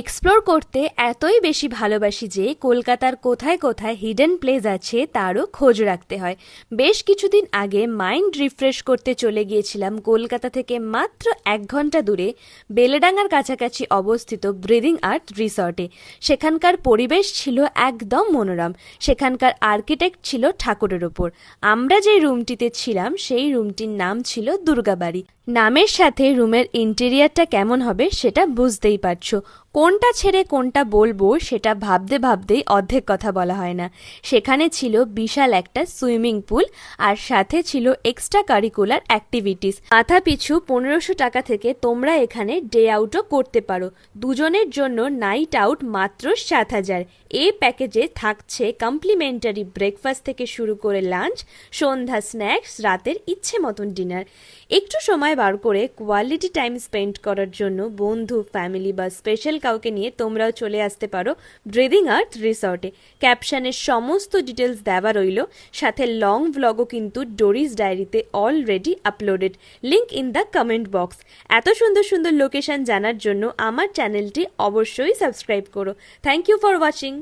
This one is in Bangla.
এক্সপ্লোর করতে এতই বেশি ভালোবাসি যে কলকাতার কোথায় কোথায় হিডেন প্লেস আছে তারও খোঁজ রাখতে হয়। বেশ কিছুদিন আগে মাইন্ড রিফ্রেশ করতে চলে গিয়েছিলাম কলকাতা থেকে মাত্র 1 ঘন্টা দূরে বেলেডাঙ্গার কাছাকাছি অবস্থিত ব্রিদিং আর্থ রিসর্টে। সেখানকার পরিবেশ ছিল একদম মনোরম, সেখানকার আর্কিটেক্ট ছিল ঠাকুরের ওপর। আমরা যে রুমটিতে ছিলাম সেই রুমটির নাম ছিল দুর্গাবাড়ি। নামের সাথে রুমের ইন্টেরিয়ারটা কেমন হবে সেটা বুঝতেই পারছো। কোনটা ছেড়ে কোনটা বলবো সেটা ভাবতে ভাবতেই অর্ধেক কথা বলা হয় না। সেখানে ছিল বিশাল একটা সুইমিং পুল, আর সাথে ছিল এক্সট্রা কারিকুলার অ্যাক্টিভিটিস। মাথা পিছু 1500 টাকা থেকে তোমরা এখানে ডে আউটও করতে পারো। দুজনের জন্য নাইট আউট মাত্র 7000। এই প্যাকেজে থাকছে কমপ্লিমেন্টারি ব্রেকফাস্ট থেকে শুরু করে লাঞ্চ, সন্ধ্যা স্ন্যাক্স, রাতের ইচ্ছে মতন ডিনার। একটু সময় বার করে কোয়ালিটি টাইম স্পেন্ড করার জন্য বন্ধু, ফ্যামিলি বা স্পেশাল কাউকে নিয়ে তোমরাও চলে আসতে পারো ব্রিদিং আর্থ রিসর্টে। ক্যাপশনের সমস্ত ডিটেলস দেওয়া রইল, সাথে লং ভ্লগও কিন্তু ডোরিস ডায়েরিতে already uploaded. Link in the comment box. এত সুন্দর সুন্দর লোকেশন জানার জন্য আমার চ্যানেলটি অবশ্যই সাবস্ক্রাইব করো। Thank you for watching.